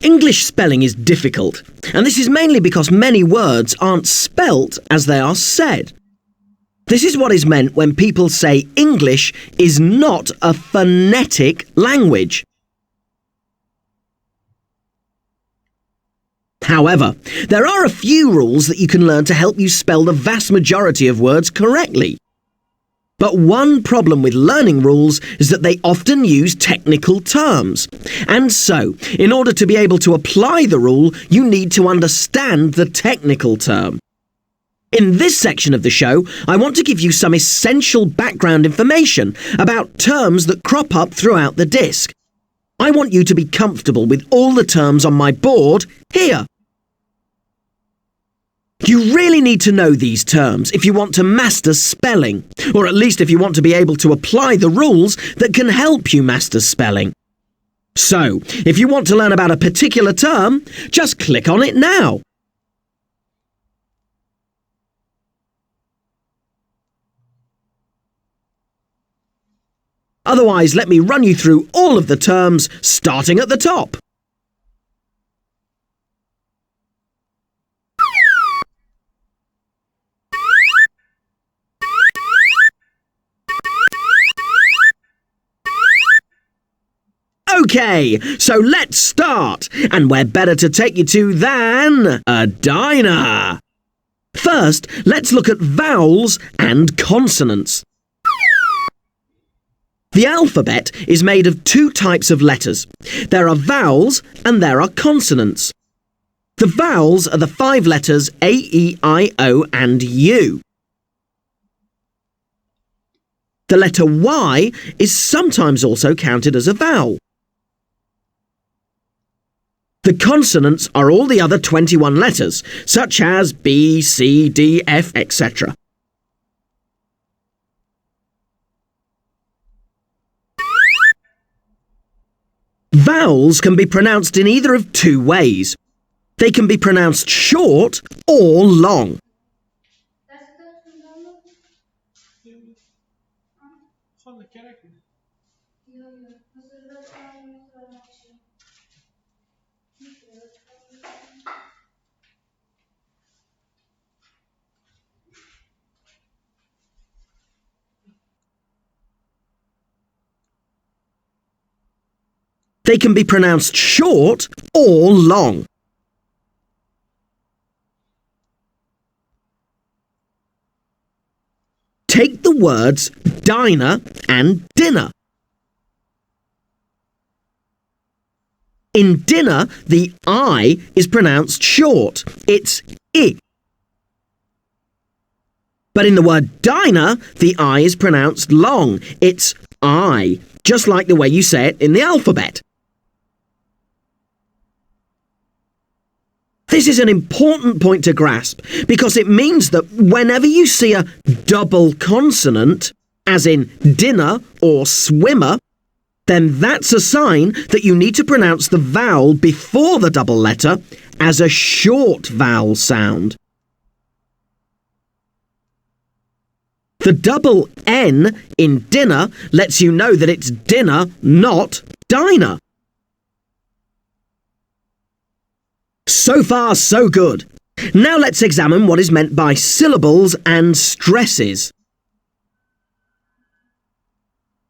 English spelling is difficult, and this is mainly because many words aren't spelt as they are said. This is what is meant when people say English is not a phonetic language. However, there are a few rules that you can learn to help you spell the vast majority of words correctly. But one problem with learning rules is that they often use technical terms. And so, in order to be able to apply the rule, you need to understand the technical term. In this section of the show, I want to give you some essential background information about terms that crop up throughout the disc. I want you to be comfortable with all the terms on my board here. You really need to know these terms if you want to master spelling, or at least if you want to be able to apply the rules that can help you master spelling. So, if you want to learn about a particular term, just click on it now. Otherwise, let me run you through all of the terms, starting at the top. OK, so let's start. And where better to take you to than a diner? First, let's look at vowels and consonants. The alphabet is made of two types of letters. There are vowels and there are consonants. The vowels are the 5 letters A, E, I, O and U. The letter Y is sometimes also counted as a vowel. The consonants are all the other 21 letters, such as B, C, D, F, etc. Vowels can be pronounced in either of two ways. They can be pronounced short or long. They can be pronounced short or long. Take the words diner and dinner. In dinner, the I is pronounced short. It's I. But in the word diner, the I is pronounced long. It's I, just like the way you say it in the alphabet. This is an important point to grasp because it means that whenever you see a double consonant, as in dinner or swimmer, then that's a sign that you need to pronounce the vowel before the double letter as a short vowel sound. The double N in dinner lets you know that it's dinner, not diner. So far, so good. Now let's examine what is meant by syllables and stresses.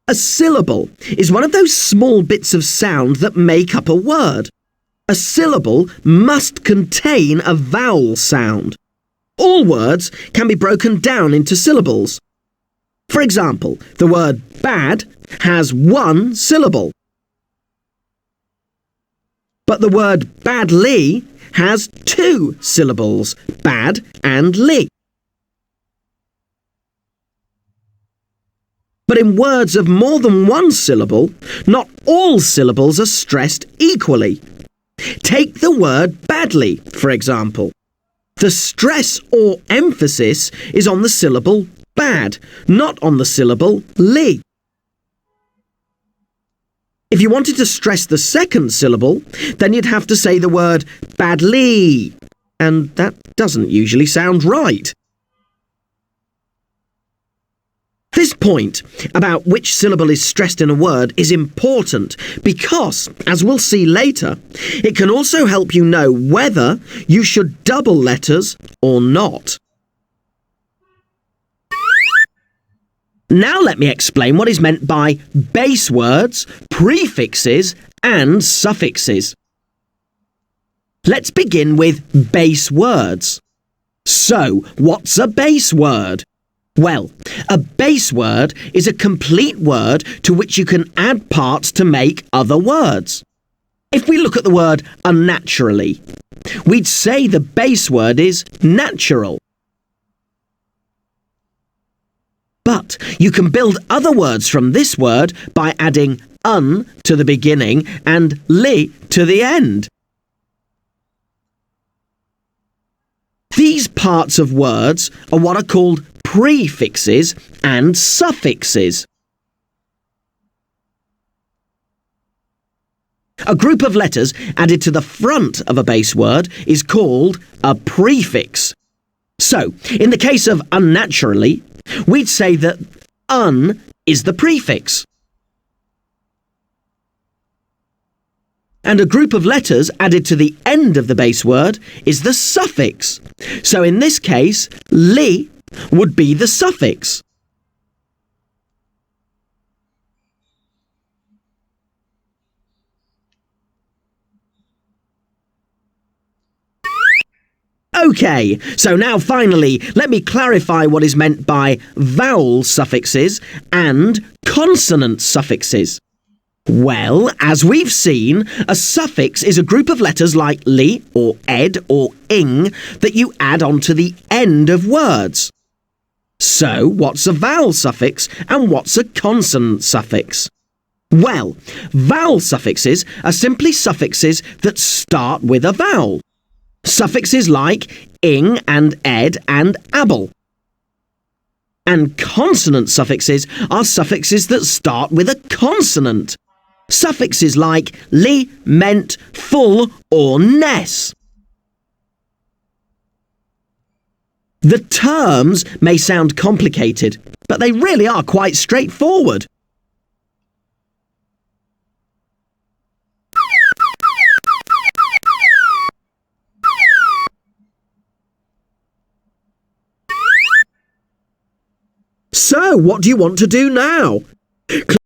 A syllable is one of those small bits of sound that make up a word. A syllable must contain a vowel sound. All words can be broken down into syllables. For example, the word bad has 1 syllable. But the word badly has 2 syllables, bad and ly. But in words of more than 1 syllable, not all syllables are stressed equally. Take the word badly, for example. The stress or emphasis is on the syllable bad, not on the syllable ly. If you wanted to stress the second syllable, then you'd have to say the word badly, and that doesn't usually sound right. This point about which syllable is stressed in a word is important because, as we'll see later, it can also help you know whether you should double letters or not. Now let me explain what is meant by base words, prefixes and suffixes. Let's begin with base words. So, what's a base word? Well, a base word is a complete word to which you can add parts to make other words. If we look at the word unnaturally, we'd say the base word is natural. But you can build other words from this word by adding un to the beginning and li to the end. These parts of words are what are called prefixes and suffixes. A group of letters added to the front of a base word is called a prefix. So, in the case of unnaturally, we'd say that un is the prefix. And a group of letters added to the end of the base word is the suffix. So in this case, li would be the suffix. OK, so now finally, let me clarify what is meant by vowel suffixes and consonant suffixes. Well, as we've seen, a suffix is a group of letters like li or ed or ing that you add onto the end of words. So, what's a vowel suffix and what's a consonant suffix? Well, vowel suffixes are simply suffixes that start with a vowel. Suffixes like ing and ed and able. And consonant suffixes are suffixes that start with a consonant. Suffixes like li, ment, full or ness. The terms may sound complicated, but they really are quite straightforward. So, what do you want to do now?